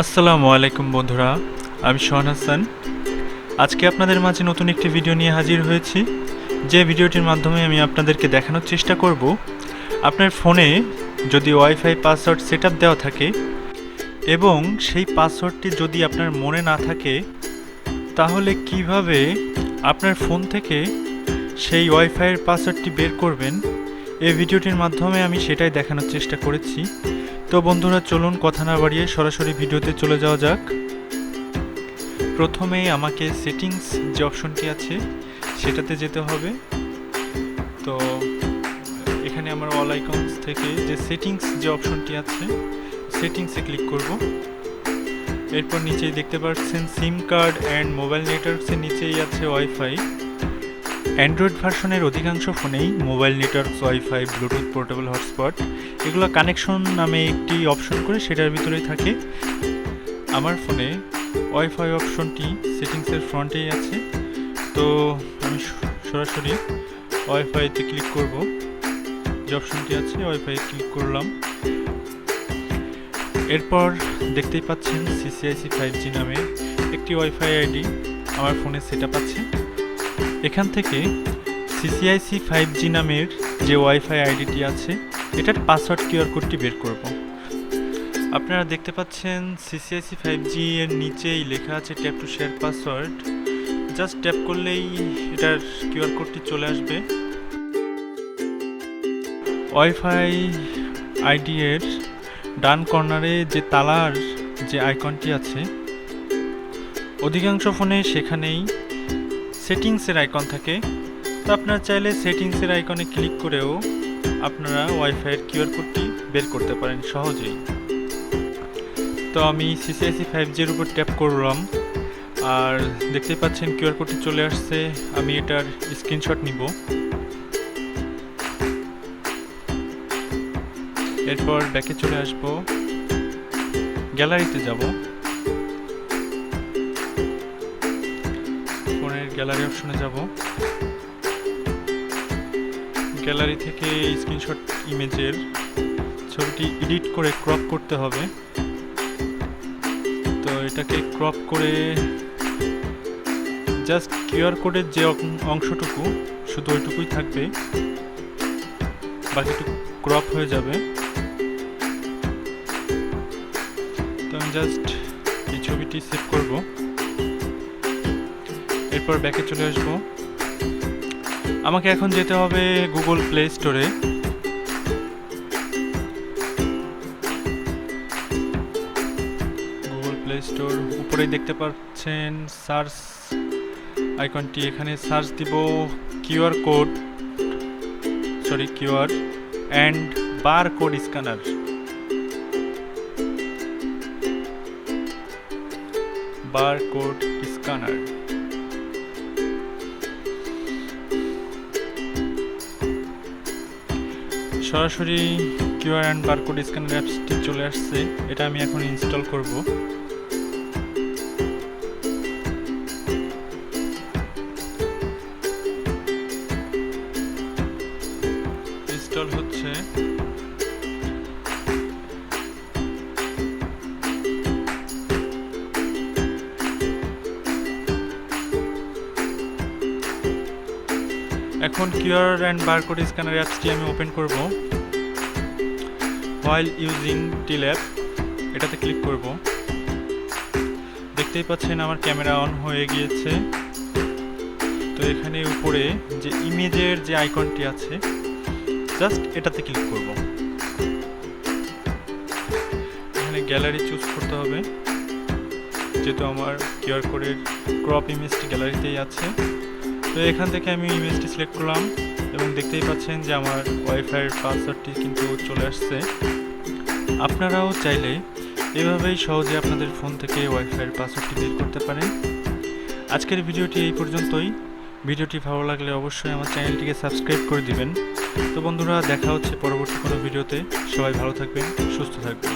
আসসালামু আলাইকুম বন্ধুরা, আমি সোহান হাসান। আজকে আপনাদের মাঝে নতুন একটি ভিডিও নিয়ে হাজির হয়েছি, যে ভিডিওটির মাধ্যমে আমি আপনাদেরকে দেখানোর চেষ্টা করব আপনার ফোনে যদি ওয়াইফাই পাসওয়ার্ড সেটআপ দেওয়া থাকে এবং সেই পাসওয়ার্ডটি যদি আপনার মনে না থাকে, তাহলে কিভাবে আপনার ফোন থেকে সেই ওয়াইফাইয়ের পাসওয়ার্ডটি বের করবেন। এই ভিডিওটির মাধ্যমে আমি সেটাই দেখানোর চেষ্টা করেছি। তো বন্ধুরা, চলুন কথা না বাড়িয়ে সরাসরি ভিডিওতে চলে যাওয়া যাক। প্রথমেই আমাকে সেটিংস যে অপশনটি আছে সেটাতে যেতে হবে। তো এখানে আমার অল আইকনস থেকে যে সেটিংস যে অপশনটি আছে সেটিংসে ক্লিক করব। এরপর নিচেই দেখতে পাচ্ছেন সিম কার্ড অ্যান্ড মোবাইল নেটওয়ার্কসের নিচেই আছে ওয়াইফাই। অ্যান্ড্রয়েড ভার্সনের অধিকাংশ ফোনেই mobile networks, wifi, Bluetooth, portable hotspot এগুলো কানেকশন নামে একটি অপশন করে সেটার ভিতরেই থাকে। আমার ফোনে ওয়াইফাই অপশনটি সেটিংসের ফ্রন্টেই আছে। তো আমি সরাসরি ওয়াইফাইতে ক্লিক করব। যে অপশনটি আছে ওয়াইফাই ক্লিক করলাম। এরপর দেখতেই পাচ্ছেন CCIC 5G নামে একটি ওয়াইফাই আইডি আমার ফোনে সেটআপ আছে। এখান থেকে CCIC 5G নামের যে ওয়াইফাই আইডিটি আছে এটার পাসওয়ার্ড কিউআর কোডটি বের করব। আপনারা দেখতে পাচ্ছেন CCIC 5G এর নিচেই লেখা আছে tap to share password. Just tap করলেই এটার কিউআর কোডটি চলে আসবে। ওয়াইফাই আইডি এর ডান কর্নারে যে তালার যে আইকনটি আছে, অধিকাংশ ফোনে সেখানেই সেটিংসের আইকন থাকে। তো আপনারা চাইলে সেটিংসের আইকনে ক্লিক করেও আপনারা ওয়াইফাইয়ের কিউআর কোডটি বের করতে পারেন সহজেই। তো আমি CCIC 5G এর উপর ট্যাপ করলাম, আর দেখতেই পাচ্ছেন কিউআর কোডটি চলে আসছে। আমি এটার স্ক্রিনশট নিব। এরপর ব্যাকে চলে আসব, গ্যালারিতে যাব। ফোনের গ্যালারি অপশনে যাব। গ্যালারি থেকে স্ক্রিনশট ইমেজের ছবিটি এডিট করে ক্রপ করতে হবে। তো এটাকে ক্রপ করে জাস্ট কিউআর কোডের যে অংশটুকু শুধু ওইটুকুই থাকবে, বাকিটুকু ক্রপ হয়ে যাবে। তো আমি জাস্ট এই ছবিটি সেভ করব। এরপর ব্যাকে চলে আসব। আমাকে এখন যেতে হবে গুগল প্লে স্টোরে। গুগল প্লে স্টোর উপরেই দেখতে পাচ্ছেন সার্চ আইকনটি। এখানে সার্চ দিব QR and bar code scanner. সরাসরি কিউআর অ্যান্ড বারকোড স্ক্যানার অ্যাপসটি চলে আসছে। এটা আমি এখন ইনস্টল করব। ইনস্টল হচ্ছে। এখন কিউআর অ্যান্ড বারকোড স্ক্যানার অ্যাপসটি আমি ওপেন করব। হোয়াইল ইউজিং টিল অ্যাপ এটাতে ক্লিক করব। দেখতেই পাচ্ছেন আমার ক্যামেরা অন হয়ে গিয়েছে। তো এখানে উপরে যে ইমেজের যে আইকনটি আছে জাস্ট এটাতে ক্লিক করব। এখানে গ্যালারি চুজ করতে হবে, যেহেতু আমার কিউআর কোডের ক্রপ ইমেজটি গ্যালারিতেই আছে। তো এখান থেকে আমি ইমেজটি সিলেক্ট করলাম এবং দেখতেই পাচ্ছেন যে আমার ওয়াইফাইয়ের পাসওয়ার্ডটি কিন্তু চলে আসছে। আপনারাও চাইলে এভাবেই সহজে আপনাদের ফোন থেকে ওয়াইফাইয়ের পাসওয়ার্ডটি বের করতে পারেন। আজকের ভিডিওটি এই পর্যন্তই। ভিডিওটি ভালো লাগলে অবশ্যই আমার চ্যানেলটিকে সাবস্ক্রাইব করে দিবেন। তো বন্ধুরা, দেখা হচ্ছে পরবর্তী কোনো ভিডিওতে। সবাই ভালো থাকবেন, সুস্থ থাকবেন।